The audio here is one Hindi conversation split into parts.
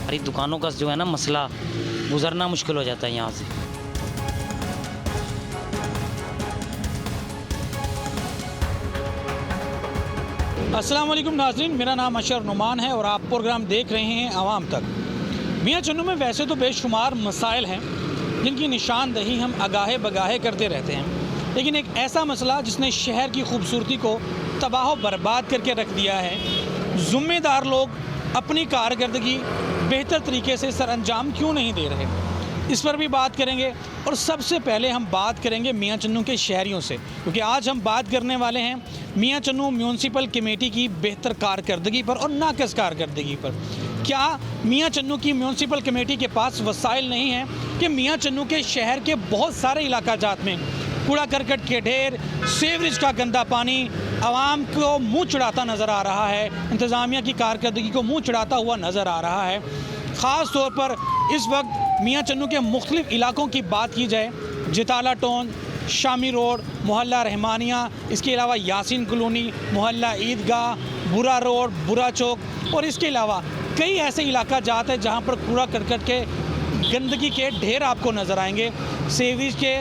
हमारी दुकानों का जो है ना मसला, गुजरना मुश्किल हो जाता है यहाँ से। अस्सलाम वालेकुम नाज़रीन, मेरा नाम अशर नुमान है और आप प्रोग्राम देख रहे हैं आवाम तक। मियाँ चन्नू में वैसे तो बेशुमार मसाइल हैं जिनकी निशानदही हम आगाहे बगाहे करते रहते हैं, लेकिन एक ऐसा मसला जिसने शहर की खूबसूरती को तबाह बर्बाद करके रख दिया है, ज़िम्मेदार लोग अपनी कारकर्दगी बेहतर तरीके से सरअंजाम क्यों नहीं दे रहे, इस पर भी बात करेंगे। और सबसे पहले हम बात करेंगे मियाँ चन्नू के शहरियों से, क्योंकि आज हम बात करने वाले हैं मियाँ चन्नू म्यूनसिपल कमेटी की बेहतर कारकर्दगी पर और नाक़स कारकर्दगी पर। क्या मियाँ चन्नू की म्यूनसिपल कमेटी के पास वसाइल नहीं है कि मियाँ चन्नू के शहर के बहुत सारे इलाका जात में कूड़ा करकट के ढेर, सीवरेज का गंदा पानी आवाम को मुँह चढ़ाता नज़र आ रहा है, इंतज़ामिया की कारकर्दगी को मुँह चढ़ाता हुआ नज़र आ रहा है। ख़ास तौर पर इस वक्त मियाँ चन्नू के मुख्तलिफ़ इलाकों की बात की जाए, जिताला टाउन, शामी रोड, मोहल्ला रहमानिया, इसके अलावा यासीन कॉलोनी, मोहल्ला ईदगाह, बुरा रोड, बुरा चौक और इसके अलावा कई ऐसे इलाका जाते हैं जहाँ पर कूड़ा करकट के गंदगी के ढेर आपको नज़र आएंगे। सीवरेज के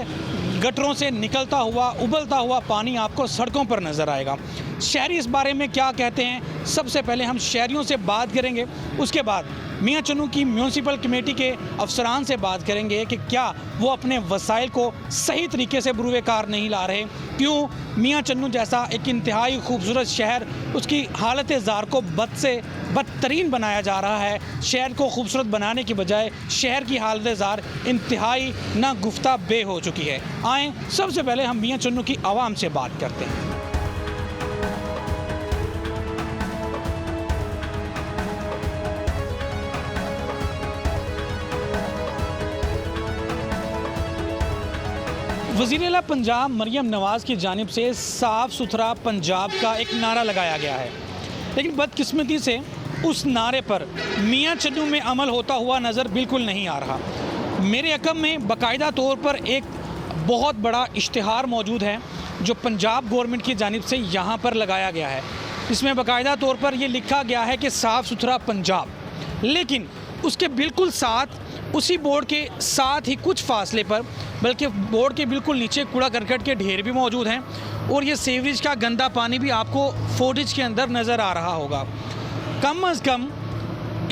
गटरों से निकलता हुआ उबलता हुआ पानी आपको सड़कों पर नज़र आएगा। शहरी इस बारे में क्या कहते हैं, सबसे पहले हम शहरियों से बात करेंगे, उसके बाद मियाँ चन्नू की म्यूनसिपल कमेटी के अफसरान से बात करेंगे कि क्या वो अपने वसाइल को सही तरीके से बुरुए कार नहीं ला रहे, क्यों मियाँ चन्नू जैसा एक इंतहाई खूबसूरत शहर उसकी हालत ज़ार को बद से बदतरीन बनाया जा रहा है। शहर को खूबसूरत बनाने की बजाय शहर की हालत ज़ार इंतहाई नागुफ्ता बे हो चुकी है। आएँ सबसे पहले हम मियाँ चन्नू की आवाम से बात करते हैं। वज़ीर-ए-आला पंजाब मरियम नवाज़ की जानिब से साफ़ सुथरा पंजाब का एक नारा लगाया गया है, लेकिन बदकिस्मती से उस नारे पर मियाँ चन्नू में अमल होता हुआ नज़र बिल्कुल नहीं आ रहा। मेरे हक़म में बाकायदा तौर पर एक बहुत बड़ा इश्तिहार मौजूद है जो पंजाब गवर्नमेंट की जानिब से यहाँ पर लगाया गया है। इसमें बाकायदा तौर पर ये लिखा गया है कि साफ़ सुथरा पंजाब, लेकिन उसके बिल्कुल साथ, उसी बोर्ड के साथ ही कुछ फासले पर, बल्कि बोर्ड के बिल्कुल नीचे कूड़ा करकट के ढेर भी मौजूद हैं और ये सीवरेज का गंदा पानी भी आपको फुटेज के अंदर नज़र आ रहा होगा। कम अज़ कम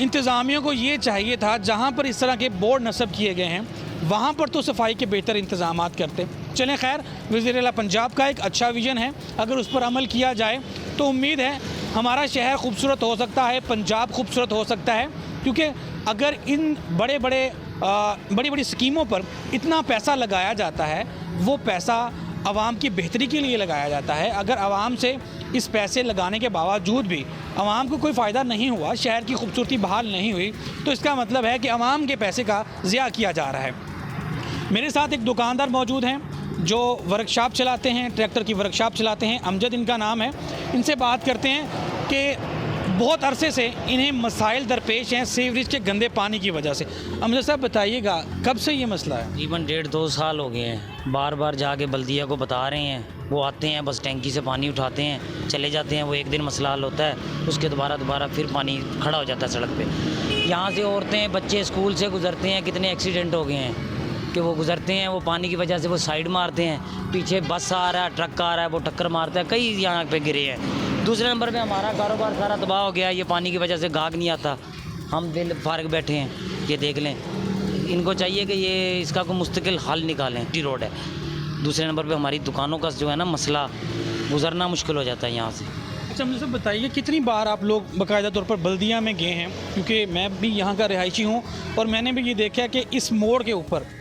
इंतज़ामिया को ये चाहिए था, जहाँ पर इस तरह के बोर्ड नस्ब किए गए हैं वहाँ पर तो सफाई के बेहतर इंतज़ाम करते। चलें खैर, वज़ीर-ए-आला पंजाब का एक अच्छा विज़न है, अगर उस पर अमल किया जाए तो उम्मीद है हमारा शहर खूबसूरत हो सकता है, पंजाब खूबसूरत हो सकता है। क्योंकि अगर इन बड़ी बड़ी स्कीमों पर इतना पैसा लगाया जाता है, वो पैसा आवाम की बेहतरी के लिए लगाया जाता है। अगर आवाम से इस पैसे लगाने के बावजूद भी आवाम को कोई फ़ायदा नहीं हुआ, शहर की खूबसूरती बहाल नहीं हुई, तो इसका मतलब है कि आवाम के पैसे का ज़िया किया जा रहा है। मेरे साथ एक दुकानदार मौजूद हैं जो वर्कशॉप चलाते हैं, ट्रैक्टर की वर्कशॉप चलाते हैं, अमजद इनका नाम है। इनसे बात करते हैं कि बहुत अरसे से इन्हें मसाइल दरपेश हैं सीवरेज के गंदे पानी की वजह से। अमजद साहब बताइएगा, कब से ये मसला है? तकरीबन 1.5-2 साल हो गए हैं। बार बार जाके बल्दिया को बता रहे हैं, वो आते हैं, बस टैंकी से पानी उठाते हैं, चले जाते हैं। वो एक दिन मसला हल होता है, उसके दोबारा फिर पानी खड़ा हो जाता है सड़क पे। यहाँ से औरतें बच्चे स्कूल से गुजरते हैं, कितने एक्सीडेंट हो गए हैं कि वो गुजरते हैं, वो पानी की वजह से वो साइड मारते हैं, पीछे बस आ रहा है, ट्रक आ रहा है, वो टक्कर मारता है, कई यहाँ पे गिरे हैं। दूसरे नंबर पे हमारा कारोबार सारा तबाह हो गया, ये पानी की वजह से गाहक नहीं आता, हम दिल फारग बैठे हैं। ये देख लें, इनको चाहिए कि ये इसका कोई मुस्तकिल हल निकालें। टी रोड है, दूसरे नंबर पे हमारी दुकानों का जो है ना मसला, गुजरना मुश्किल हो जाता है यहाँ से। अच्छा, मुझे सब बताइए, कितनी बार आप लोग बाकायदा तौर पर बल्दिया में गए हैं? क्योंकि मैं भी यहाँ का रिहायशी हूँ और मैंने भी ये देखा कि इस मोड़ के ऊपर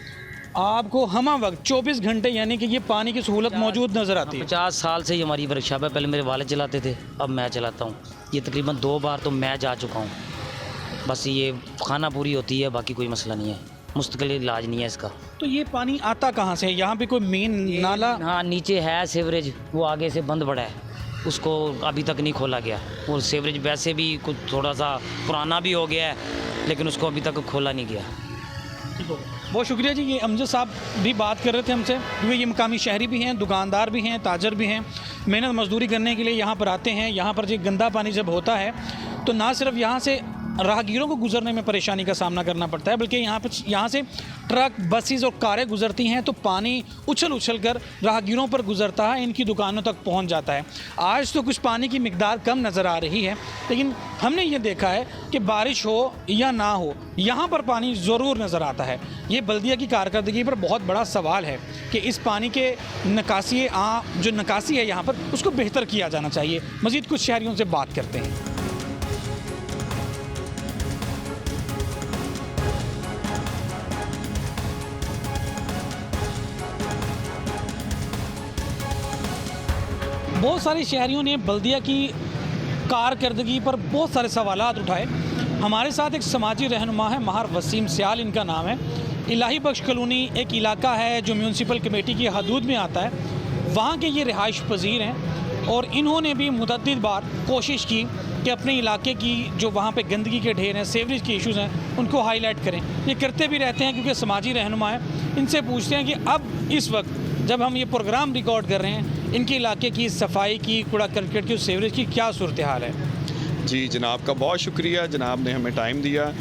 आपको हमा वक्त 24 घंटे यानी कि ये पानी की सहूलत मौजूद नज़र आती है। 50 साल से ये हमारी वर्कशॉप है, पहले मेरे वाले चलाते थे, अब मैं चलाता हूँ। ये तकरीबन 2 बार तो मैं जा चुका हूँ। बस ये खाना पूरी होती है, बाकी कोई मसला नहीं है, मुस्तकिल इलाज नहीं है इसका। तो ये पानी आता कहाँ से है? यहाँ पे कोई मेन नाला? हाँ, नीचे है सीवरेज, वो आगे से बंद पड़ा है, उसको अभी तक नहीं खोला गया। वो सीवरेज वैसे भी कुछ थोड़ा सा पुराना भी हो गया है, लेकिन उसको अभी तक खोला नहीं गया। बहुत शुक्रिया जी। ये अमजद साहब भी बात कर रहे थे हमसे, क्योंकि ये मकामी शहरी भी हैं, दुकानदार भी हैं, ताजर भी हैं, मेहनत मजदूरी करने के लिए यहाँ पर आते हैं। यहाँ पर जो गंदा पानी जब होता है तो ना सिर्फ यहाँ से राहगीरों को गुजरने में परेशानी का सामना करना पड़ता है, बल्कि यहाँ से ट्रक, बसेस और कारें गुजरती हैं तो पानी उछल उछल कर राहगीरों पर गुजरता है, इनकी दुकानों तक पहुँच जाता है। आज तो कुछ पानी की मिकदार कम नज़र आ रही है, लेकिन हमने ये देखा है कि बारिश हो या ना हो, यहाँ पर पानी ज़रूर नज़र आता है। ये बल्दिया की कारकर्दगी पर बहुत बड़ा सवाल है कि इस पानी के जो निकासी है यहाँ पर, उसको बेहतर किया जाना चाहिए। मज़ीद कुछ शहरियों से बात करते हैं। बहुत सारे शहरियों ने बल्दिया की कारकर्दगी पर बहुत सारे सवालात उठाए। हमारे साथ एक समाजी रहनुमा है, महार वसीम सियाल इनका नाम है। इलाही बख्श कॉलोनी एक इलाका है जो म्यूनसिपल कमेटी की हदूद में आता है, वहाँ के ये रिहाइश पजीर हैं और इन्होंने भी मुतअद्दिद बार कोशिश की कि अपने इलाके की जो वहाँ पे गंदगी के ढेर हैं, सीवरेज के इश्यूज़ हैं, उनको हाईलाइट करें। ये करते भी रहते हैं क्योंकि समाजी रहनुमा है। इनसे पूछते हैं कि अब इस वक्त जब हम ये प्रोग्राम रिकॉर्ड कर रहे हैं, इनके इलाके की सफाई की, कूड़ा करकट की, सीवरेज की क्या सूरत हाल है? जी जनाब का बहुत शुक्रिया, जनाब ने हमें टाइम दिया।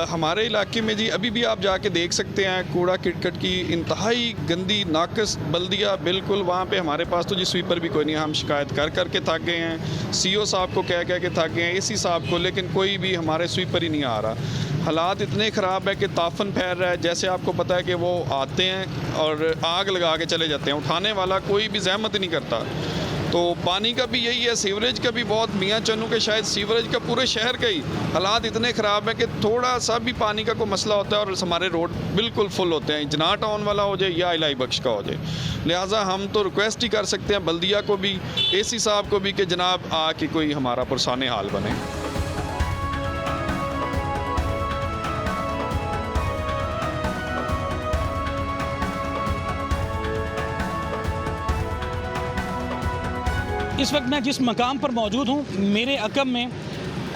हमारे इलाके में जी अभी भी आप जाके देख सकते हैं कूड़ा करकट की इंतहाई गंदी नाकस बल्दिया, बिल्कुल वहाँ पे हमारे पास तो जी स्वीपर भी कोई नहीं। हम शिकायत कर के थक गए हैं, सीओ साहब को कह के थक गए हैं, एसी साहब को, लेकिन कोई भी हमारे स्वीपर ही नहीं आ रहा। हालात इतने ख़राब है कि ताफन फैल रहा है। जैसे आपको पता है कि वो आते हैं और आग लगा के चले जाते हैं, उठाने वाला कोई भी जहमत नहीं करता। तो पानी का भी यही है, सीवरेज का भी बहुत, मियाँ चन्नू के शायद सीवरेज का पूरे शहर का ही हालात इतने ख़राब है कि थोड़ा सा भी पानी का कोई मसला होता है और हमारे रोड बिल्कुल फुल होते हैं, जना टाउन वाला हो जाए या इलाही बख्श का हो जाए। लिहाजा हम तो रिक्वेस्ट ही कर सकते हैं बल्दिया को भी, एसी साहब को भी कि जनाब आके कोई हमारा पुरसाने हाल बने। इस वक्त मैं जिस मकाम पर मौजूद हूँ, मेरे अकब में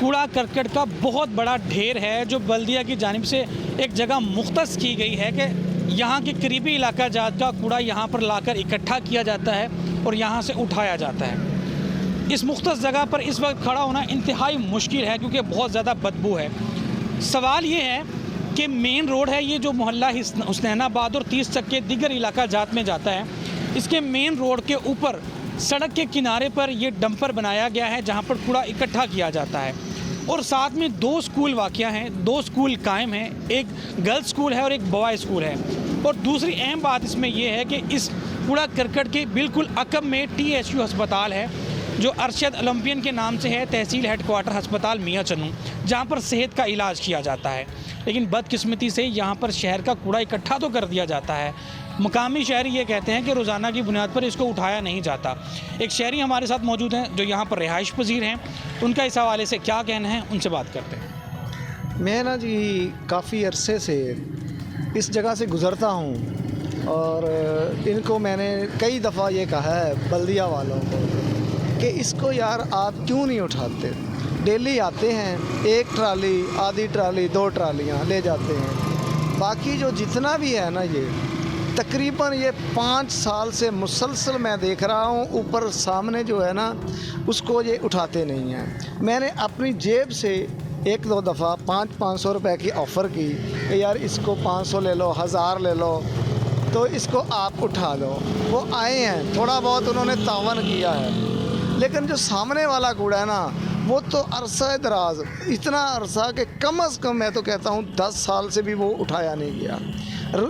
कूड़ा करकट का बहुत बड़ा ढेर है जो बल्दिया की जानिब से एक जगह मुख्तस की गई है कि यहाँ के करीबी इलाका जात का कूड़ा यहाँ पर लाकर इकट्ठा किया जाता है और यहाँ से उठाया जाता है। इस मुख्तस जगह पर इस वक्त खड़ा होना इंतहाई मुश्किल है क्योंकि बहुत ज़्यादा बदबू है। सवाल ये है कि मेन रोड है ये जो मोहल्ला हुसैनाबाद और 30 चक्के दिगर इलाका जात में जाता है, इसके मेन रोड के ऊपर सड़क के किनारे पर ये डंपर बनाया गया है जहाँ पर कूड़ा इकट्ठा किया जाता है। और साथ में 2 स्कूल वाक़या हैं, 2 स्कूल कायम हैं, एक गर्ल्स स्कूल है और एक बॉय स्कूल है। और दूसरी अहम बात इसमें यह है कि इस कूड़ा करकट के बिल्कुल अकब में TSU अस्पताल है जो अरशद ओलंपियन के नाम से है, तहसील हेडक्वार्टर अस्पताल मियाँ चन्नू, जहाँ पर सेहत का इलाज किया जाता है। लेकिन बदकिस्मती से यहाँ पर शहर का कूड़ा इकट्ठा तो कर दिया जाता है, मुकामी शहरी ये कहते हैं कि रोज़ाना की बुनियाद पर इसको उठाया नहीं जाता। एक शहरी हमारे साथ मौजूद हैं जो यहाँ पर रिहाइश पजीर हैं, उनका इस हवाले से क्या कहना है, उनसे बात करते हैं। मैं ना जी काफ़ी अरसे से इस जगह से गुज़रता हूँ और इनको मैंने कई दफ़ा ये कहा है बल्दिया वालों को कि इसको यार आप क्यों नहीं उठाते। डेली आते हैं, 1 ट्राली, आधी ट्राली, 2 ट्रालियाँ ले जाते हैं। बाकी जो जितना भी है ना, ये तकरीबन ये 5 साल से मुसलसल मैं देख रहा हूँ, ऊपर सामने जो है ना उसको ये उठाते नहीं हैं। मैंने अपनी जेब से 1-2 दफ़ा 500 रुपए की ऑफ़र की कि यार इसको 500 ले लो, 1000 ले लो, तो इसको आप उठा लो। वो आए हैं, थोड़ा बहुत उन्होंने तावन किया है, लेकिन जो सामने वाला कूड़ा है ना वो तो अरसा दराज, इतना अरसा कि कम अज़ कम मैं तो कहता हूँ 10 साल से भी वो उठाया नहीं गया।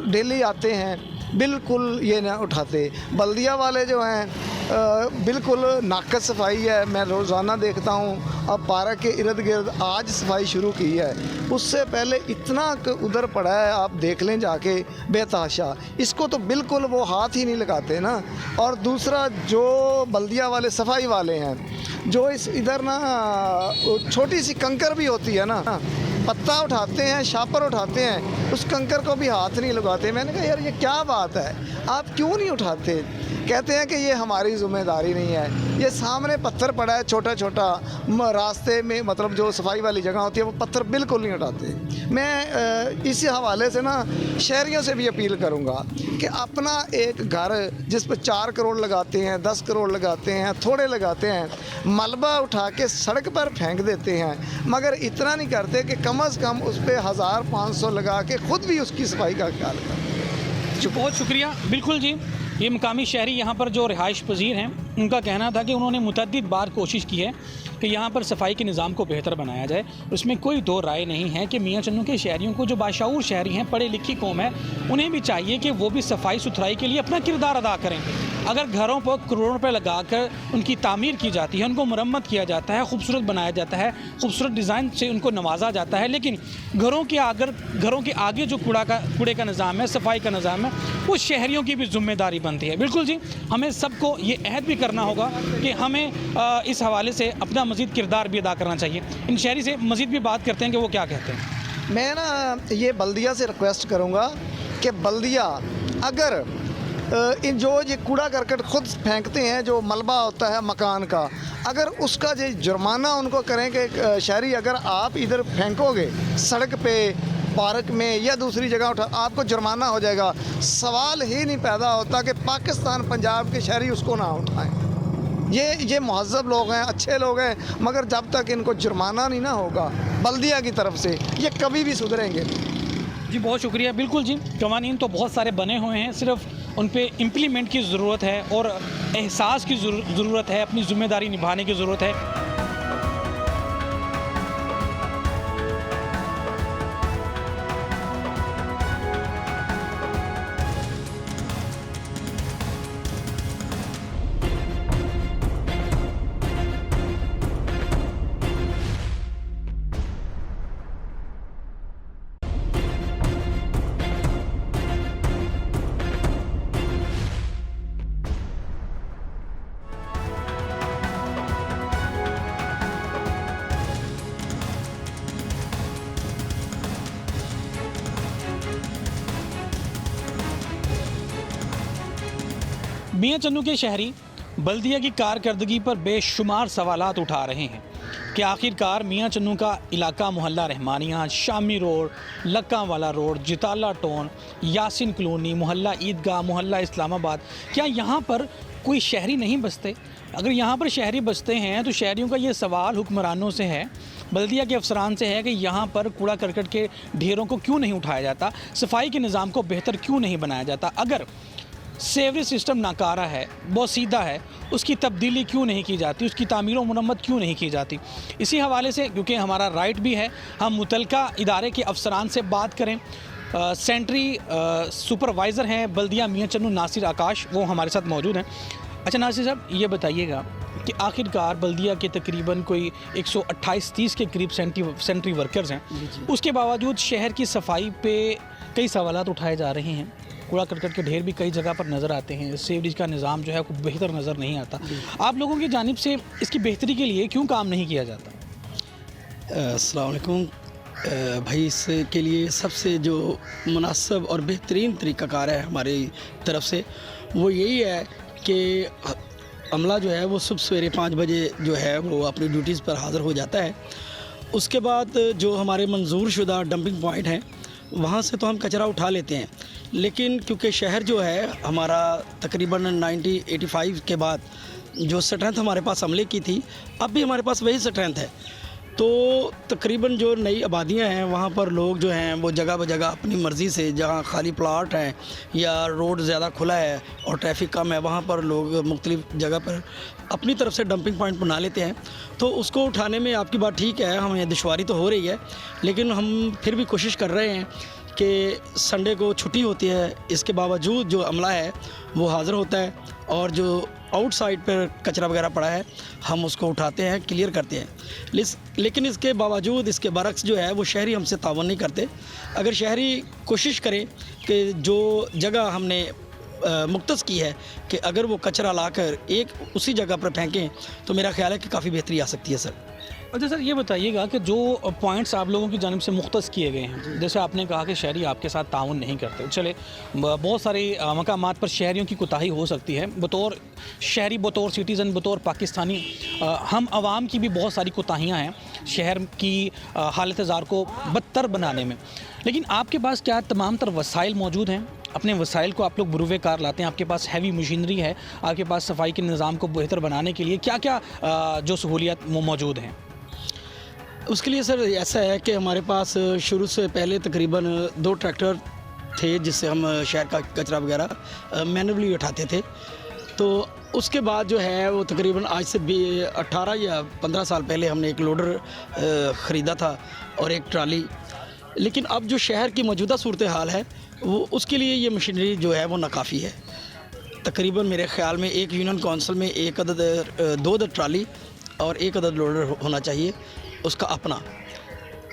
डेली आते हैं, बिल्कुल ये ना उठाते। बल्दिया वाले जो हैं बिल्कुल नाकस सफाई है, मैं रोज़ाना देखता हूँ। अब पार्क के इर्द गिर्द आज सफाई शुरू की है, उससे पहले इतना उधर पड़ा है, आप देख लें जाके बेतहाशा। इसको तो बिल्कुल वो हाथ ही नहीं लगाते ना। और दूसरा जो बल्दिया वाले सफाई वाले हैं, जो इस इधर ना छोटी सी कंकर भी होती है ना, पत्ता उठाते हैं, शापर उठाते हैं, उस कंकर को भी हाथ नहीं लगाते। मैंने कहा यार ये क्या बात है, आप क्यों नहीं उठाते। कहते हैं कि ये हमारी जिम्मेदारी नहीं है। ये सामने पत्थर पड़ा है छोटा छोटा, रास्ते में मतलब जो सफाई वाली जगह होती है वो पत्थर बिल्कुल नहीं हटाते। मैं इसी हवाले से ना शहरियों से भी अपील करूँगा कि अपना एक घर जिस पर 4 करोड़ लगाते हैं, 10 करोड़ लगाते हैं, थोड़े लगाते हैं, मलबा उठा के सड़क पर फेंक देते हैं, मगर इतना नहीं करते कि कम से कम उस पर 1500 लगा के ख़ुद भी उसकी सफाई का ख्याल करें। जी बहुत शुक्रिया। बिल्कुल जी, ये मकामी शहरी यहाँ पर जो रिहाइश पजीर हैं उनका कहना था कि उन्होंने मुतअद्दिद बार कोशिश की है कि यहाँ पर सफाई के निज़ाम को बेहतर बनाया जाए। उसमें कोई दो राय नहीं है कि मियाँ चन्नू के शहरियों को, जो बाशऊर शहरी हैं, पढ़े लिखी कौम है, उन्हें भी चाहिए कि वो भी सफाई सुथराई के लिए अपना किरदार अदा करें। अगर घरों पर करोड़ों रुपये लगाकर उनकी तामीर की जाती है, उनको मरम्मत किया जाता है, खूबसूरत बनाया जाता है, खूबसूरत डिज़ाइन से उनको नवाजा जाता है, लेकिन घरों के आगे जो कूड़े का निज़ाम है, सफाई का निज़ाम है, वो शहरियों की भी जिम्मेदारी बनती है। बिल्कुल जी, हमें सबको ये अहद भी करना होगा कि हमें इस हवाले से अपना मज़ीद किरदार भी अदा करना चाहिए। इन शहरी से मज़ीद भी बात करते हैं कि वो क्या कहते हैं। मैं ना ये बल्दिया से रिक्वेस्ट करूँगा कि बल्दिया अगर इन जो ये कूड़ा करकट खुद फेंकते हैं, जो मलबा होता है मकान का, अगर उसका जो जुर्माना उनको करें कि शहरी अगर आप इधर फेंकोगे सड़क पे, पार्क में या दूसरी जगह उठा, आपको जुर्माना हो जाएगा। सवाल ही नहीं पैदा होता कि पाकिस्तान पंजाब के शहरी उसको ना उठाएं। ये मुहज़्ज़ब लोग हैं, अच्छे लोग हैं, मगर जब तक इनको जुर्माना नहीं ना होगा बल्दिया की तरफ से, ये कभी भी सुधरेंगे नहीं। जी बहुत शुक्रिया। बिल्कुल जी, कवानीन तो बहुत सारे बने हुए हैं, सिर्फ उन पे इम्प्लीमेंट की ज़रूरत है और एहसास की ज़रूरत है, अपनी ज़िम्मेदारी निभाने की ज़रूरत है। मियाँ चन्नू के शहरी बल्दिया की कारकर्दगी पर बेशुमार सवालात उठा रहे हैं कि आखिरकार मियाँ चन्नू का इलाका मोहल्ला रहमानिया, शामी रोड, लक्का वाला रोड, जिताला टोन, यासिन कॉलोनी, मोहल्ला ईदगाह, मोहल्ला इस्लामाबाद, क्या यहाँ पर कोई शहरी नहीं बसते? अगर यहाँ पर शहरी बसते हैं तो शहरियों का ये सवाल हुक्मरानों से है, बल्दिया के अफसरान से है कि यहाँ पर कूड़ा करकट के ढेरों को क्यों नहीं उठाया जाता, सफाई के निज़ाम को बेहतर क्यों नहीं बनाया जाता। अगर सेवरेज सिस्टम नाकारा है, बहुत सीधा है, उसकी तब्दीली क्यों नहीं की जाती, उसकी तामीर व मुरम्मत क्यों नहीं की जाती। इसी हवाले से, क्योंकि हमारा राइट भी है, हम मुतलका इदारे के अफसरान से बात करें। सेंट्री सुपरवाइज़र हैं बल्दिया मियाँ चन्नू नासिर आकाश, वो हमारे साथ मौजूद हैं। अच्छा नासिर साहब, ये बताइएगा कि आखिरकार बल्दिया के तकरीबन कोई 128-30 के करीब सेंट्री वर्कर्स हैं, उसके बावजूद शहर की सफाई पे कई सवालात उठाए जा रहे हैं। कूड़ा करकट के ढेर भी कई जगह पर नज़र आते हैं, सीवरेज का निज़ाम जो है वो बेहतर नज़र नहीं आता। आप लोगों की जानिब से इसकी बेहतरी के लिए क्यों काम नहीं किया जाता? अस्सलाम वालेकुम भाई, इसके लिए सबसे जो मुनासिब और बेहतरीन तरीक़ाकार है हमारी तरफ से वो यही है कि अमला जो है वो सुबह सवेरे 5 बजे जो है वो अपनी ड्यूटीज़ पर हाज़िर हो जाता है। उसके बाद जो हमारे मंजूर शुदा डंपिंग पॉइंट हैं वहाँ से तो हम कचरा उठा लेते हैं, लेकिन क्योंकि शहर जो है हमारा तकरीबन 1985 के बाद जो स्ट्रेंथ हमारे पास अमले की थी, अब भी हमारे पास वही स्ट्रेंथ है। तो तकरीबन जो नई आबादियाँ हैं वहाँ पर लोग जो हैं वो जगह ब जगह अपनी मर्ज़ी से, जहाँ खाली प्लाट हैं या रोड ज़्यादा खुला है और ट्रैफिक कम है, वहाँ पर लोग मुख्तलिफ़ जगह पर अपनी तरफ से डंपिंग पॉइंट बना लेते हैं। तो उसको उठाने में आपकी बात ठीक है, हमें दुश्वारी तो हो रही है, लेकिन हम फिर भी कोशिश कर रहे हैं कि संडे को छुट्टी होती है, इसके बावजूद जो अमला है वो हाज़िर होता है और जो आउटसाइड पर कचरा वगैरह पड़ा है हम उसको उठाते हैं, क्लियर करते हैं। लेकिन इसके बावजूद, इसके बरक्स जो है वो शहरी हमसे तावन नहीं करते। अगर शहरी कोशिश करें कि जो जगह हमने मुख्तस की है कि अगर वो कचरा लाकर एक उसी जगह पर फेंकें तो मेरा ख्याल है कि काफ़ी बेहतरी आ सकती है सर। अच्छा सर, ये बताइएगा कि जो पॉइंट्स आप लोगों की जानिब से मुख्तस किए गए हैं, जैसे आपने कहा कि शहरी आपके साथ ताउन नहीं करते, चले बहुत सारे मकामात पर शहरियों की कोताही हो सकती है, बतौर शहरी, बतौर सिटीज़न, बतौर पाकिस्तानी हम आवाम की भी बहुत सारी कोताहियाँ हैं शहर की हालत ज़ार को बदतर बनाने में। लेकिन आपके पास क्या तमाम तर वसाइल मौजूद हैं? अपने वसाइल को आप लोग बुरुवे कार लाते हैं, आपके पास हैवी मशीनरी है, आपके पास सफाई के निज़ाम को बेहतर बनाने के लिए क्या क्या जो सहूलियात मौजूद हैं? उसके लिए सर ऐसा है कि हमारे पास शुरू से पहले तकरीबन 2 ट्रैक्टर थे जिससे हम शहर का कचरा वगैरह मैनुअली उठाते थे। तो उसके बाद जो है वो तकरीबन आज से 18 या 15 साल पहले हमने एक लोडर ख़रीदा था और एक ट्राली। लेकिन अब जो शहर की मौजूदा सूरत हाल है वो उसके लिए ये मशीनरी जो है वो नाकाफ़ी है। तकरीबन मेरे ख़्याल में एक यूनियन काउंसिल में 2 अदद ट्राली और 1 अदद लोडर होना चाहिए उसका अपना,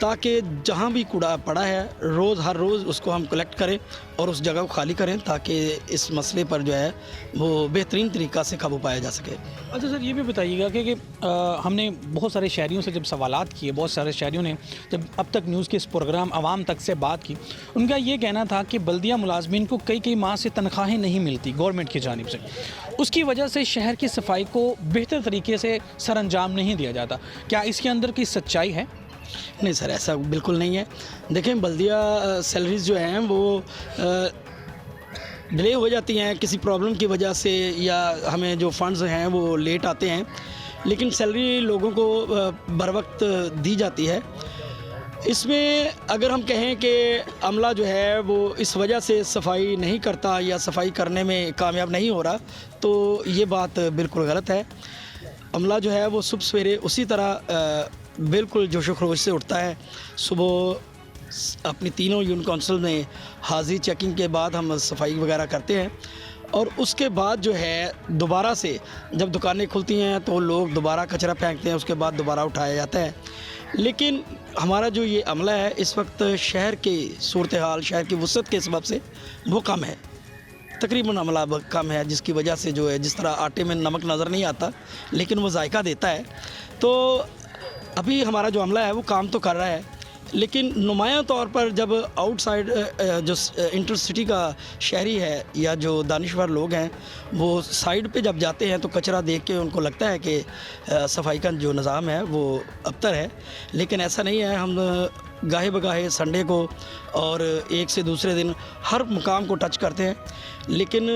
ताकि जहाँ भी कूड़ा पड़ा है हर रोज़ उसको हम कलेक्ट करें और उस जगह को खाली करें, ताकि इस मसले पर जो है वो बेहतरीन तरीक़ा से काबू पाया जा सके। अच्छा सर, ये भी बताइएगा कि हमने बहुत सारे शहरियों से जब सवालात किए, बहुत सारे शहरियों ने जब अब तक न्यूज़ के इस प्रोग्राम आवाम तक से बात की, उनका ये कहना था कि बल्दिया मुलाजमीन को कई माह से तनख्वाहें नहीं मिलती गवर्नमेंट की जानिब से, उसकी वजह से शहर की सफाई को बेहतर तरीके से सर अंजाम नहीं दिया जाता। क्या इसके अंदर की सच्चाई है? नहीं सर, ऐसा बिल्कुल नहीं है। देखें, बल्दिया सैलरीज़ जो हैं वो डिले हो जाती हैं किसी प्रॉब्लम की वजह से, या हमें जो फंड्स हैं वो लेट आते हैं, लेकिन सैलरी लोगों को बर वक्त दी जाती है। इसमें अगर हम कहें कि अमला जो है वो इस वजह से सफाई नहीं करता या सफाई करने में कामयाब नहीं हो रहा, तो ये बात बिल्कुल गलत है। अमला जो है वो सुबह सवेरे उसी तरह बिल्कुल जोशो खरोश से उठता है। सुबह अपनी तीनों यूनियन काउंसिल में हाज़िरी चेकिंग के बाद हम सफाई वगैरह करते हैं, और उसके बाद जो है दोबारा से जब दुकानें खुलती हैं तो लोग दोबारा कचरा फेंकते हैं, उसके बाद दोबारा उठाया जाता है। लेकिन हमारा जो ये अमला है इस वक्त शहर के सूरत हाल, शहर की वसअत के सबब से वो कम है, तकरीबन अमला कम है, जिसकी वजह से जो है जिस तरह आटे में नमक नज़र नहीं आता लेकिन वो जायका देता है। तो अभी हमारा जो अमला है वो काम तो कर रहा है, लेकिन नुमायां तौर पर जब आउटसाइड जो इंटर सिटी का शहरी है या जो दानिश्वर लोग हैं वो साइड पे जब जाते हैं तो कचरा देख के उनको लगता है कि सफाई का जो निज़ाम है वो अबतर है, लेकिन ऐसा नहीं है। हम गाहे बगाहे संडे को और एक से दूसरे दिन हर मुकाम को टच करते हैं, लेकिन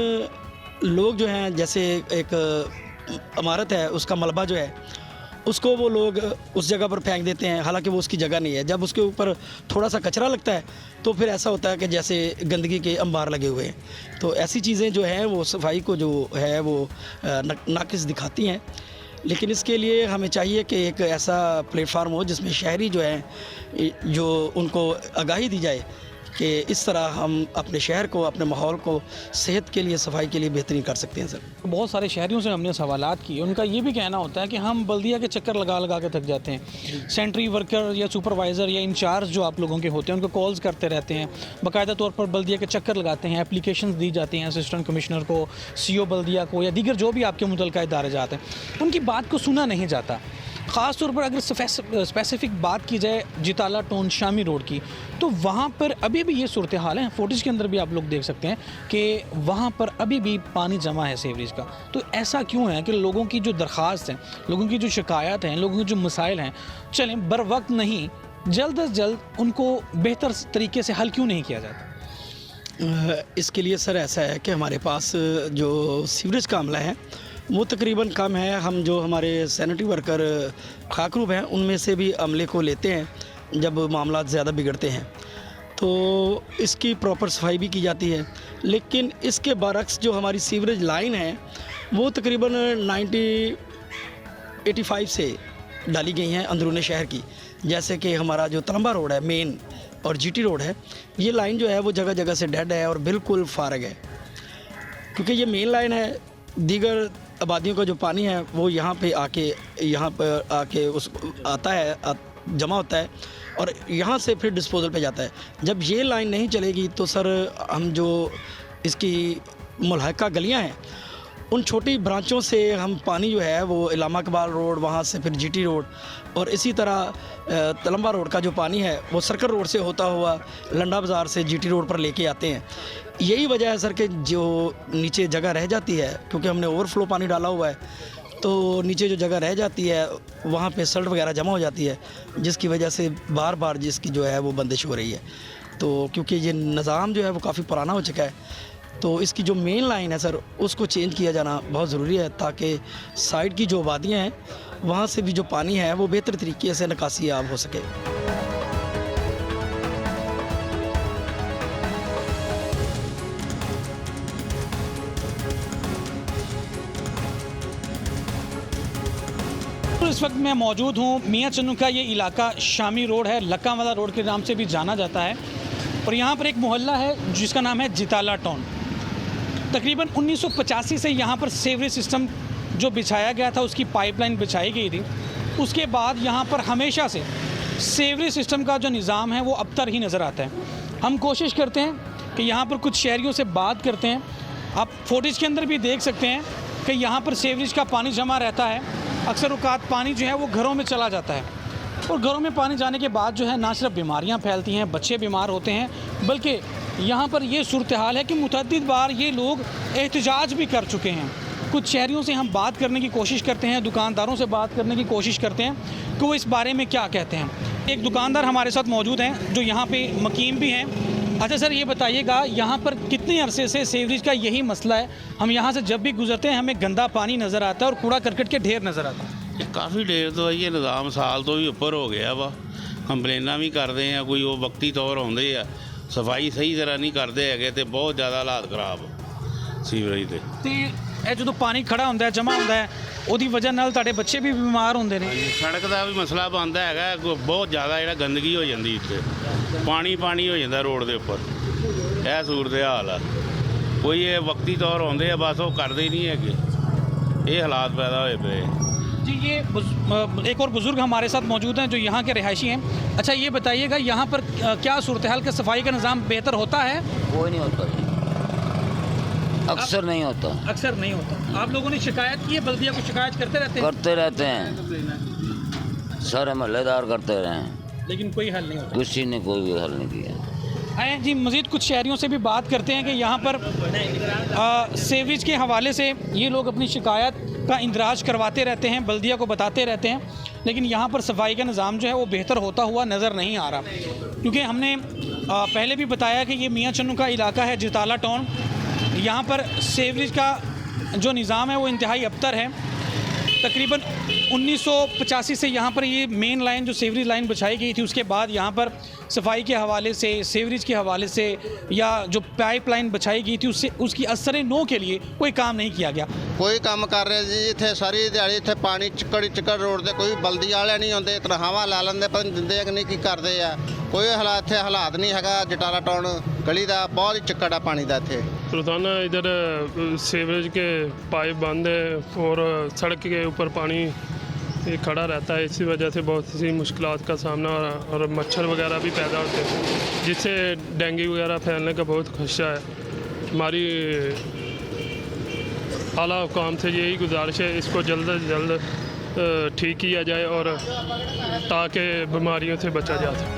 लोग जो हैं, जैसे एक इमारत है उसका मलबा जो है उसको वो लोग उस जगह पर फेंक देते हैं, हालांकि वो उसकी जगह नहीं है। जब उसके ऊपर थोड़ा सा कचरा लगता है तो फिर ऐसा होता है कि जैसे गंदगी के अंबार लगे हुए हैं। तो ऐसी चीज़ें जो हैं वो सफाई को जो है वो नाकिस दिखाती हैं। लेकिन इसके लिए हमें चाहिए कि एक ऐसा प्लेटफार्म हो जिसमें शहरी जो हैं जो उनको आगाही दी जाए कि इस तरह हम अपने शहर को, अपने माहौल को सेहत के लिए, सफाई के लिए बेहतरीन कर सकते हैं सर। बहुत सारे शहरियों से हमने सवालात किए, उनका ये भी कहना होता है कि हम बल्दिया के चक्कर लगा के थक जाते हैं। सेंट्री वर्कर या सुपरवाइज़र या इंचार्ज जो आप लोगों के होते हैं उनको कॉल्स करते रहते हैं, बाकायदा तौर पर बल्दिया के चक्कर लगाते हैं, एप्लीकेशंस दी जाती हैं असिस्टेंट कमिश्नर को, CO बल्दिया को या दीगर जो भी आपके मुतल्लिका इदारे जाते हैं, उनकी बात को सुना नहीं जाता। ख़ास तौर पर अगर स्पेसिफ़िक बात की जाए जिताला टोन शामी रोड की, तो वहाँ पर अभी भी ये सूरत हाल है। फुटेज के अंदर भी आप लोग देख सकते हैं कि वहाँ पर अभी भी पानी जमा है सीवरेज का। तो ऐसा क्यों है कि लोगों की जो दरख्वास्त हैं, लोगों की जो शिकायत हैं, लोगों के जो मसाइल हैं, चलें बर वक्त नहीं, जल्द अज जल्द उनको बेहतर तरीके से हल क्यों नहीं किया जाता? इसके लिए सर ऐसा है कि हमारे पास जो सीवरेज का अमला है वो तकरीबन कम है। हम जो हमारे सैनिटरी वर्कर खाकरूब हैं उनमें से भी अमले को लेते हैं जब मामला ज़्यादा बिगड़ते हैं, तो इसकी प्रॉपर सफाई भी की जाती है। लेकिन इसके बरक्स जो हमारी सीवरेज लाइन है वो तकरीबन 1985 से डाली गई हैं अंदरूनी शहर की। जैसे कि हमारा जो तलम्बा रोड है मेन और GT रोड है, ये लाइन जो है वो जगह जगह से डेड है और बिल्कुल फारग है, क्योंकि ये मेन लाइन है। दीगर आबादियों का जो पानी है वो यहाँ पर आके उस आता है, जमा होता है और यहाँ से फिर डिस्पोजल पे जाता है। जब ये लाइन नहीं चलेगी तो सर हम जो इसकी मुल्हका गलियाँ हैं उन छोटी ब्रांचों से हम पानी जो है वो इलामा इकबाल रोड, वहाँ से फिर जीटी रोड और इसी तरह तलम्बा रोड का जो पानी है वो सर्कल रोड से होता हुआ लंडा बाज़ार से जीटी रोड पर लेके आते हैं। यही वजह है सर कि जो नीचे जगह रह जाती है, क्योंकि हमने ओवरफ्लो पानी डाला हुआ है, तो नीचे जो जगह रह जाती है वहाँ पे सल्ट वगैरह जमा हो जाती है, जिसकी वजह से बार बार जिसकी जो है वो बंदिश हो रही है। तो क्योंकि ये निज़ाम जो है वो काफ़ी पुराना हो चुका है, तो इसकी जो मेन लाइन है सर उसको चेंज किया जाना बहुत ज़रूरी है, ताकि साइड की जो वादियाँ हैं वहाँ से भी जो पानी है वो बेहतर तरीके से निकासी आब हो सके। इस वक्त मैं मौजूद हूँ मियाँ चन्नू का ये इलाका शामी रोड है, लक्कावाला रोड के नाम से भी जाना जाता है और यहाँ पर एक मोहल्ला है जिसका नाम है जिताला टाउन। तकरीबन 1985 से यहाँ पर सेवरेज सिस्टम जो बिछाया गया था उसकी पाइपलाइन बिछाई गई थी। उसके बाद यहाँ पर हमेशा से सेवरेज सिस्टम का जो निज़ाम है वो अबतर ही नज़र आता है। हम कोशिश करते हैं कि यहाँ पर कुछ शहरियों से बात करते हैं। आप फोटेज के अंदर भी देख सकते हैं कि यहाँ पर सेवरेज का पानी जमा रहता है। अक्सर औकात पानी जो है वो घरों में चला जाता है और घरों में पानी जाने के बाद जो है ना सिर्फ बीमारियाँ फैलती हैं, बच्चे बीमार होते हैं, बल्कि यहाँ पर ये सूरत हाल है कि मुतअद्दिद बार ये लोग एहतजाज भी कर चुके हैं। कुछ शहरियों से हम बात करने की कोशिश करते हैं, दुकानदारों से बात करने की कोशिश करते हैं कि वो इस बारे में क्या कहते हैं। एक दुकानदार हमारे साथ मौजूद हैं जो यहाँ पे मकीम भी हैं। अच्छा सर, ये बताइएगा यहाँ पर कितने अरसे से सीवरेज का यही मसला है? हम यहाँ से जब भी गुजरते हैं हमें गंदा पानी नज़र आता है और कूड़ा करकट के ढेर नज़र आता है। काफ़ी देर तो ये निज़ाम साल तो भी ਉੱਪਰ हो गया ਵਾ। ਕੰਪਲੇਨਾਂ ਵੀ ਕਰਦੇ ਆ, ਕੋਈ ਉਹ ਵਕਤੀ ਤੌਰ ਆਉਂਦੇ ਆ, ਸਫਾਈ ਸਹੀ ਤਰ੍ਹਾਂ ਨਹੀਂ ਕਰਦੇ ਹੈਗੇ ਤੇ ਬਹੁਤ ਜ਼ਿਆਦਾ ਹਾਲਾਤ ਖਰਾਬ ਸੀਵਰੇਜ ਦੇ। ਤੇ ਇਹ ਜਦੋਂ ਪਾਣੀ ਖੜਾ ਹੁੰਦਾ ਹੈ, ਜਮ੍ਹਾਂ ਹੁੰਦਾ ਹੈ, ਉਹਦੀ ਵਜ੍ਹਾ ਨਾਲ ਤੁਹਾਡੇ ਬੱਚੇ ਵੀ ਬਿਮਾਰ ਹੁੰਦੇ ਨੇ। ਸੜਕ ਦਾ ਵੀ ਮਸਲਾ ਬਣਦਾ ਹੈਗਾ, ਬਹੁਤ ਜ਼ਿਆਦਾ ਜਿਹੜਾ ਗੰਦਗੀ ਹੋ ਜਾਂਦੀ ਇੱਥੇ, ਪਾਣੀ ਹੋ ਜਾਂਦਾ ਰੋਡ ਦੇ ਉੱਪਰ। ਇਹ ਸੂਰਤ ਹਾਲ ਆ। ਕੋਈ ਇਹ ਵਕਤੀ ਤੌਰ ਆਉਂਦੇ ਆ, ਬਸ ਉਹ ਕਰਦੇ ਹੀ ਨਹੀਂ ਹੈਗੇ। ਇਹ ਹਾਲਾਤ ਪੈਦਾ ਹੋਏ ਪਏ। जी, ये एक और बुज़ुर्ग हमारे साथ मौजूद हैं जो यहाँ के रिहायशी हैं। अच्छा, ये बताइएगा यहाँ पर क्या सूरत हाल का सफाई का निज़ाम बेहतर होता है? कोई नहीं होता, अक्सर नहीं होता। अक्सर नहीं होता। आप लोगों ने शिकायत की है? बल्दिया को शिकायत करते रहते हैं? करते रहते हैं, सारे मोहल्लेदार करते रहे हैं, लेकिन कोई हल नहीं होता। किसी ने कोई भी हल नहीं किया। आए जी, मज़ीद कुछ शहरियों से भी बात करते हैं कि यहाँ पर सीवरेज के हवाले से ये लोग अपनी शिकायत का इंदराज करवाते रहते हैं, बल्दिया को बताते रहते हैं, लेकिन यहाँ पर सफाई का निज़ाम जो है वो बेहतर होता हुआ नज़र नहीं आ रहा। क्योंकि हमने पहले भी बताया कि ये मियाँ चन्नू का इलाका है, जिताला टाउन। यहाँ पर सीवरेज का जो निज़ाम है वो इंतहाई अबतर है। तकरीबन 1985 से यहाँ पर ये मेन लाइन जो सीवरेज लाइन बिछाई गई थी, उसके बाद यहाँ पर सफाई के हवाले से, सीवरेज के हवाले से या जो पाइपलाइन बिछाई गई थी उससे उसकी असर नो के लिए कोई काम नहीं किया गया। ਕੋਈ ਕੰਮ ਕਰ ਰਹੇ ਜੀ ਇੱਥੇ ਸਾਰੀ ਦਿਹਾੜੀ ਇੱਥੇ ਪਾਣੀ ਚਿੱਕੜ ਰੋਡ ਤੇ ਕੋਈ ਬਲਦੀ ਵਾਲੇ ਨਹੀਂ ਆਉਂਦੇ, ਤਨਖਾਹਾਂ ਲਾ ਲੈਂਦੇ, ਪਰ ਦਿੰਦੇ ਕਿ ਨਹੀਂ ਕੀ ਕਰਦੇ ਆ। ਕੋਈ ਹਾਲਾਤ ਨਹੀਂ ਹੈਗਾ। ਜਟਾਲਾ टाउन गली ਦਾ बहुत ही चिक्कड़ है पानी का। इतने रोज़ाना इधर सीवरेज के पाइप बंद है और सड़क के ऊपर पानी खड़ा रहता है, इसी वजह से बहुत सी मुश्किलात का सामना और मच्छर वगैरह भी पैदा होते हैं, जिससे डेंगू वगैरह फैलने का बहुत खदशा है। हमारी आला हुकाम से यही गुजारिश है, इसको जल्द से जल्द ठीक किया जाए और ताकि बीमारियों से बचा जा सके।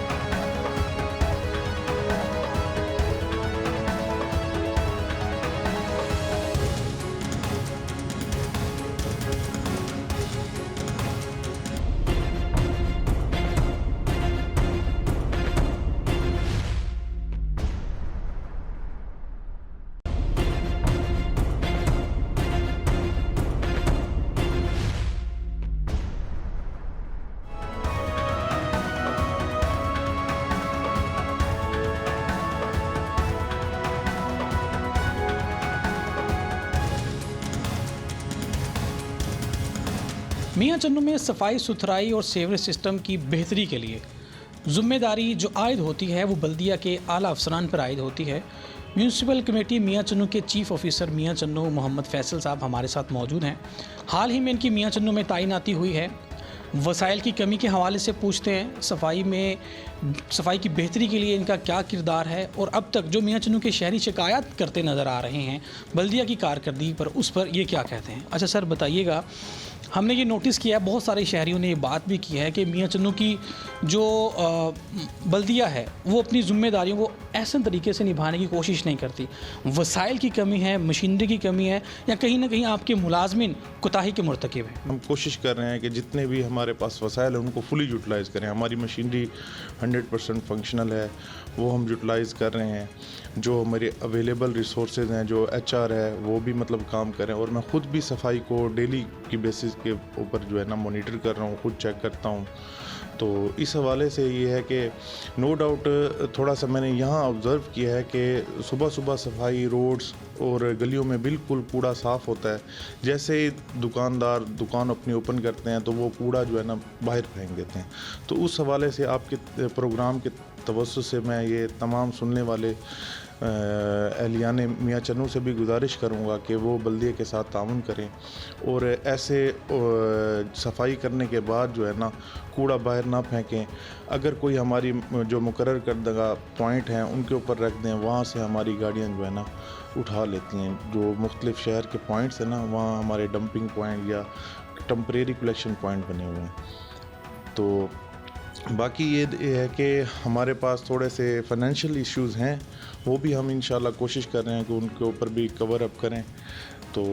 मियाँ चन्नू में सफाई सुथराई और सीवरेज सिस्टम की बेहतरी के लिए ज़िम्मेदारी जो आयद होती है वो बल्दिया के आला अफसरान पर आयद होती है। म्यूनसिपल कमेटी मियाँ चन्नू के चीफ़ ऑफिसर मियाँ चन्नू मोहम्मद फैसल साहब हमारे साथ मौजूद हैं। हाल ही में इनकी मियाँ चन्नू में तैनाती हुई है। वसाइल की कमी के हवाले से पूछते हैं, सफाई की बेहतरी के लिए इनका क्या किरदार है, और अब तक जो मियां चन्नू के शहरी शिकायत करते नज़र आ रहे हैं बल्दिया की कारकर्दगी पर, उस पर ये क्या कहते हैं। अच्छा सर बताइएगा, हमने ये नोटिस किया है, बहुत सारे शहरियों ने ये बात भी की है कि मियां चन्नू की जो बल्दिया है वो अपनी ज़िम्मेदारियों को ऐसे तरीके से निभाने की कोशिश नहीं करती। वसाइल की कमी है, मशीनरी की कमी है, या कहीं ना कहीं आपके मुलाजमिन कोताही के मुर्तकिब हैं। हम कोशिश कर रहे हैं कि जितने भी हमारे पास वसाइल हैं उनको फुली यूटिलाइज़ करें। हमारी मशीनरी 100% फंक्शनल है, वो हम यूटिलाइज़ कर रहे हैं। जो हमारे अवेलेबल रिसोर्स हैं, जो HR है, वो भी मतलब काम करें। और मैं ख़ुद भी सफाई को डेली की बेसिस के ऊपर जो है ना मॉनिटर कर रहा हूँ, ख़ुद चेक करता हूँ। तो इस हवाले से ये है कि नो डाउट थोड़ा सा मैंने यहाँ ऑब्ज़र्व किया है कि सुबह सुबह सफाई रोड्स और गलियों में बिल्कुल कूड़ा साफ़ होता है। जैसे ही दुकानदार दुकान अपनी ओपन करते हैं तो वो कूड़ा जो है ना बाहर फेंक देते हैं। तो उस हवाले से आपके प्रोग्राम के तवज्जुह से मैं ये तमाम सुनने वाले एहलियान मियां चन्नू से भी गुजारिश करूँगा कि वो बल्दिया के साथ ताउन करें और ऐसे सफाई करने के बाद जो है ना कूड़ा बाहर ना फेंकें। अगर कोई हमारी जो मुकर्रर करदा पॉइंट हैं उनके ऊपर रख दें, वहाँ से हमारी गाड़ियाँ जो है ना उठा लेती हैं। जो मुख्तलिफ शहर के पॉइंट्स हैं ना, वहाँ हमारे डंपिंग पॉइंट या टेम्परेरी कलेक्शन पॉइंट बने हुए हैं। तो बाकी ये है कि हमारे पास थोड़े से फाइनेंशियल इश्यूज़ हैं, वो भी हम इंशाल्लाह कोशिश कर रहे हैं कि उनके ऊपर भी कवर अप करें। तो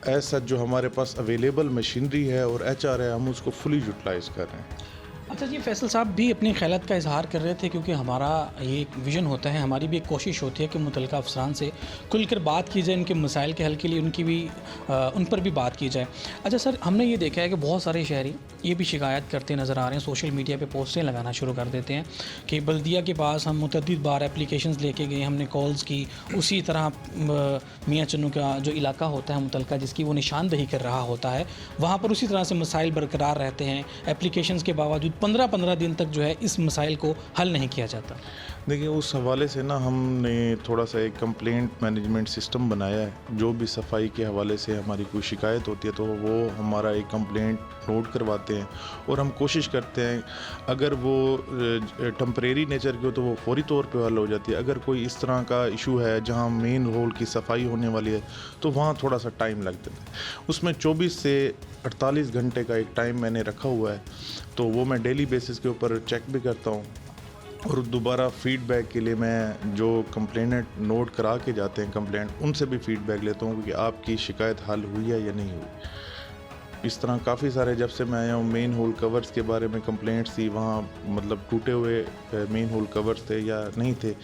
ऐसा जो हमारे पास अवेलेबल मशीनरी है और HR है, हम उसको फुली यूटिलाइज़ कर रहे हैं। अच्छा जी, फैसल साहब भी अपनी ख़यालात का इजहार कर रहे थे, क्योंकि हमारा ये एक विज़न होता है, हमारी भी एक कोशिश होती है कि मुतल्लिक़ा अफसरान से खुलकर बात की जाए, इनके मसाइल के हल के लिए उन पर भी बात की जाए। अच्छा सर, हमने ये देखा है कि बहुत सारे शहरी ये भी शिकायत करते नज़र आ रहे हैं, सोशल मीडिया पे पोस्टें लगाना शुरू कर देते हैं कि बल्दिया के पास हम मुतअद्दिद बार एप्लीकेशंस लेके गए, हमने कॉल्स की, उसी तरह मियां चन्नू का जो इलाका होता है मुतल्लिक़ा जिसकी वो निशानदही कर रहा होता है, वहाँ पर उसी तरह से मसाइल बरकरार रहते हैं। एप्लीकेशंस के बावजूद 15-15 दिन तक जो है इस मसाइल को हल नहीं किया जाता। देखिए, उस हवाले से ना हमने थोड़ा सा एक कंप्लेंट मैनेजमेंट सिस्टम बनाया है। जो भी सफाई के हवाले से हमारी कोई शिकायत होती है तो वो हमारा एक कंप्लेंट नोट करवाते हैं और हम कोशिश करते हैं, अगर वो टेम्परेरी नेचर की हो तो वो फौरी तौर पे हल हो जाती है। अगर कोई इस तरह का इशू है जहाँ मेन रोल की सफाई होने वाली है तो वहाँ थोड़ा सा टाइम लग जाता है। उसमें 24 से 48 घंटे का एक टाइम मैंने रखा हुआ है, तो वो मैं डेली बेसिस के ऊपर चेक भी करता हूँ और दोबारा फ़ीडबैक के लिए मैं जो कंप्लेनेंट नोट करा के जाते हैं कंप्लेंट, उनसे भी फ़ीडबैक लेता हूँ कि आपकी शिकायत हल हुई है या नहीं हुई। इस तरह काफ़ी सारे, जब से मैं आया हूँ, मेन होल कवर्स के बारे में कंप्लेंट्स थी, वहाँ मतलब टूटे हुए मेन होल कवर्स थे या नहीं थे,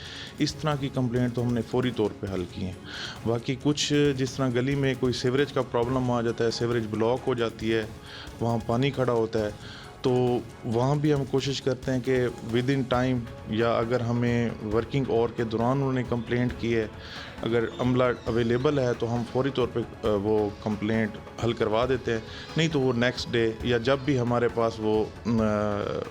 इस तरह की कंप्लेंट तो हमने फौरी तौर पे हल की हैं। बाकी कुछ जिस तरह गली में कोई सीवरेज का प्रॉब्लम आ जाता है, सीवरेज ब्लॉक हो जाती है, वहाँ पानी खड़ा होता है, तो वहाँ भी हम कोशिश करते हैं कि विद इन टाइम, या अगर हमें वर्किंग आवर के दौरान उन्होंने कंप्लेंट की है, अगर अमला अवेलेबल है तो हम फौरी तौर पे वो कंप्लेंट हल करवा देते हैं। नहीं तो वो नेक्स्ट डे या जब भी हमारे पास वो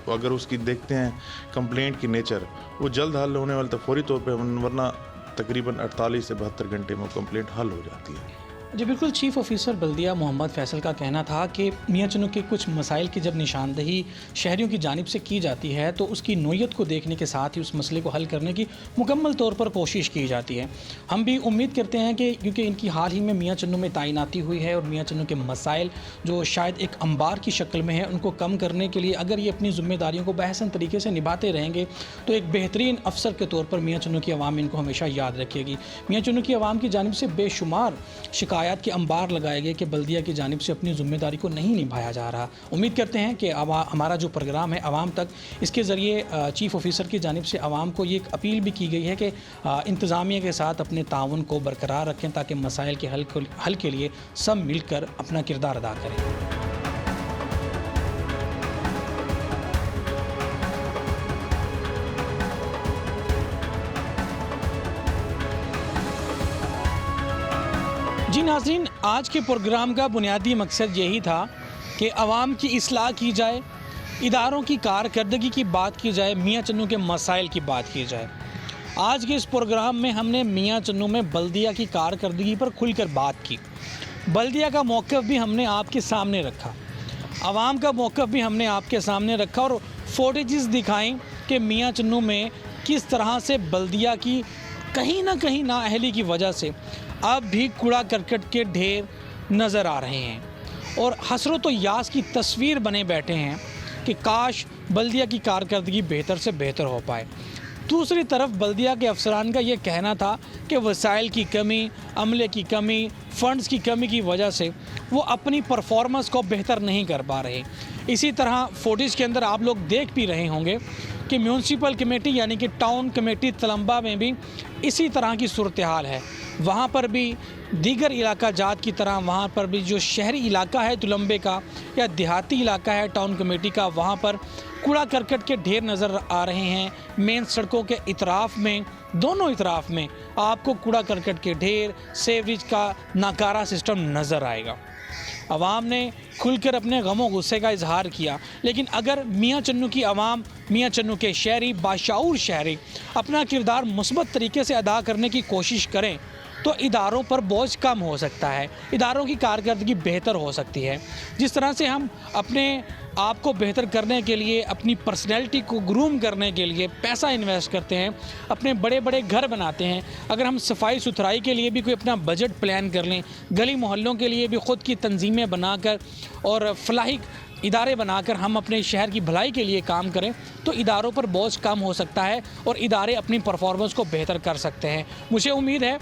अगर उसकी देखते हैं कंप्लेंट की नेचर वो जल्द हल होने वाला तो फौरी तौर पे, वरना तकरीबन 48 से 72 घंटे में कंप्लेंट हल हो जाती है। जी बिल्कुल, चीफ़ ऑफिसर बल्दिया मोहम्मद फैसल का कहना था कि मियां चन्नू के कुछ मसाइल की जब निशानदही शहरियों की जानिब से की जाती है तो उसकी नोयत को देखने के साथ ही उस मसले को हल करने की मुकम्मल तौर पर कोशिश की जाती है। हम भी उम्मीद करते हैं कि क्योंकि इनकी हाल ही में मियां चन्नू में तैनाती हुई है और मियां चन्नू के मसाइल जो शायद एक अंबार की शक्ल में है, उनको कम करने के लिए अगर ये अपनी ज़िम्मेदारियों को बेहसन तरीके से निभाते रहेंगे तो एक बेहतरीन अफसर के तौर पर मियां चन्नू की आवाम इनको हमेशा याद रखेगी। मियां चन्नू की आवाम की जानिब से बेशुमार शिकायत के अंबार लगाए गए कि बल्दिया की जानिब से अपनी ज़िम्मेदारी को नहीं निभाया जा रहा। उम्मीद करते हैं कि हमारा जो प्रोग्राम है आवाम तक, इसके ज़रिए चीफ़ ऑफिसर की जानिब से आवाम को ये एक अपील भी की गई है कि इंतज़ामिया के साथ अपने ताउन को बरकरार रखें ताकि मसाइल के हल के लिए सब मिलकर अपना किरदार अदा करें। जी नाज़रीन, आज के प्रोग्राम का बुनियादी मकसद यही था कि आवाम की इस्लाह की जाए, इदारों की कारकर्दगी की बात की जाए, मियां चन्नू के मसाइल की बात की जाए। आज के इस प्रोग्राम में हमने मियां चन्नू में बल्दिया की कारकर्दगी पर खुलकर बात की। बल्दिया का मौक़िफ़ भी हमने आपके सामने रखा। आवाम का मौक़िफ़ भी हमने आपके सामने रखा और फुटेजेस दिखाई कि मियाँ चन्नू में किस तरह से बल्दिया की कहीं ना नाअहली की वजह से अब भी कूड़ा करकट के ढेर नज़र आ रहे हैं और हसरत व यास की तस्वीर बने बैठे हैं कि काश बल्दिया की कारकर्दगी बेहतर से बेहतर हो पाए। दूसरी तरफ बल्दिया के अफसरान का ये कहना था कि वसाइल की कमी, अमले की कमी, फ़ंड्स की कमी की वजह से वो अपनी परफॉर्मेंस को बेहतर नहीं कर पा रहे। इसी तरह फुटेज के अंदर आप लोग देख भी रहे होंगे कि म्यूनसिपल कमेटी यानी कि टाउन कमेटी तलम्बा में भी इसी तरह की सूरत हाल है। वहाँ पर भी दीगर इलाका जात की तरह वहाँ पर भी जो शहरी इलाका है तुलम्बे का या देहाती इलाका है टाउन कमेटी का, वहाँ पर कूड़ा करकट के ढेर नज़र आ रहे हैं। मेन सड़कों के इतराफ़ में, दोनों इतराफ़ में आपको कूड़ा करकट के ढेर, सेवरेज का नाकारा सिस्टम नज़र आएगा। आवाम ने खुलकर अपने गमों गुस्से का इजहार किया, लेकिन अगर मियाँ चन्नू की आवाम, मियाँ चन्नू के शहरी, बाशऊर शहरी अपना किरदार मुस्बत तरीके से अदा करने की कोशिश करें तो इदारों पर बोझ कम हो सकता है, इदारों की कारकर्दगी बेहतर हो सकती है। जिस तरह से हम अपने आप को बेहतर करने के लिए, अपनी पर्सनैलिटी को ग्रूम करने के लिए पैसा इन्वेस्ट करते हैं, अपने बड़े बड़े घर बनाते हैं, अगर हम सफाई सुथराई के लिए भी कोई अपना बजट प्लान कर लें, गली मोहल्लों के लिए भी ख़ुद की तंजीमें बनाकर और फलाही इदारे बनाकर हम अपने शहर की भलाई के लिए काम करें तो इदारों पर बोझ कम हो सकता है और इदारे अपनी परफॉर्मेंस को बेहतर कर सकते हैं। मुझे उम्मीद है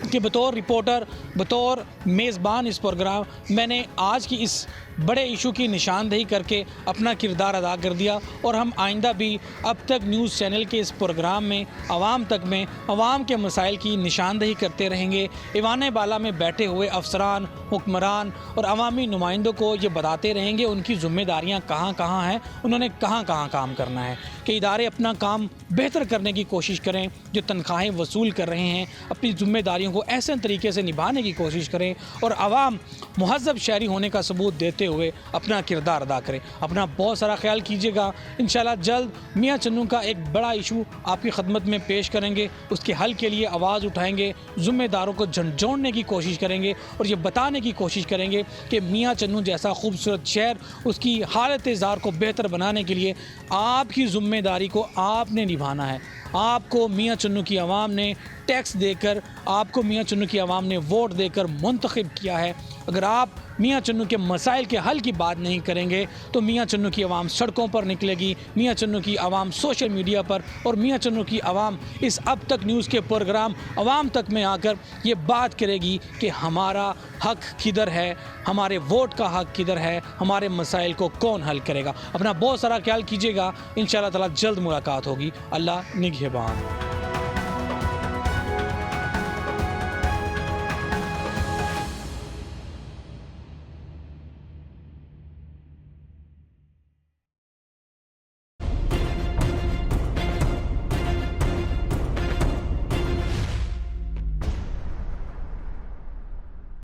कि बतौर रिपोर्टर, बतौर मेज़बान इस प्रोग्राम मैंने आज की इस बड़े इशू की निशानदेही करके अपना किरदार अदा कर दिया और हम आइंदा भी अब तक न्यूज़ चैनल के इस प्रोग्राम में आवाम तक में आवाम के मसाइल की निशानदेही करते रहेंगे। ईवान बाला में बैठे हुए अफसरान, हुक्मरान और अवामी नुमाइंदों को ये बताते रहेंगे उनकी ज़िम्मेदारियाँ कहाँ कहाँ हैं, उन्होंने कहाँ कहाँ काम करना है कि इदारे अपना काम बेहतर करने की कोशिश करें, जो तनख्वाहें वसूल कर रहे हैं अपनी ज़िम्मेदारियों को ऐसे तरीके से निभाने की कोशिश करें और आवाम मुहज़्ज़ब शहरी होने का सबूत देते हुए अपना किरदार अदा करें। अपना बहुत सारा ख्याल कीजिएगा। इंशाल्लाह जल्द मियाँ चन्नू का एक बड़ा इशू आपकी खदमत में पेश करेंगे, उसके हल के लिए आवाज़ उठाएंगे, ज़िम्मेदारों को झंझोड़ने की कोशिश करेंगे और ये बताने की कोशिश करेंगे कि मियाँ चन्नू जैसा खूबसूरत शहर, उसकी हालत ज़ार को बेहतर बनाने के लिए आपकी ज़िम्मेदारी को आपने निभाना है। आपको मियाँ चन्नू की आवाम ने टैक्स देकर, आपको मियाँ चन्नू की आवाम ने वोट देकर मुंतखब किया है। अगर आप मियाँ चन्नू के मसाइल के हल की बात नहीं करेंगे तो मियाँ चन्नू की आवाम सड़कों पर निकलेगी, मियाँ चन्नू की आवाम सोशल मीडिया पर और मियाँ चन्नू की आवाम इस अब तक न्यूज़ के प्रोग्राम आवाम तक में आकर ये बात करेगी कि हमारा हक किधर है, हमारे वोट का हक किधर है, हमारे मसाइल को कौन हल करेगा। अपना बहुत सारा ख्याल कीजिएगा। इंशाअल्लाह ताला जल्द मुलाकात होगी। अल्लाह निगहबान।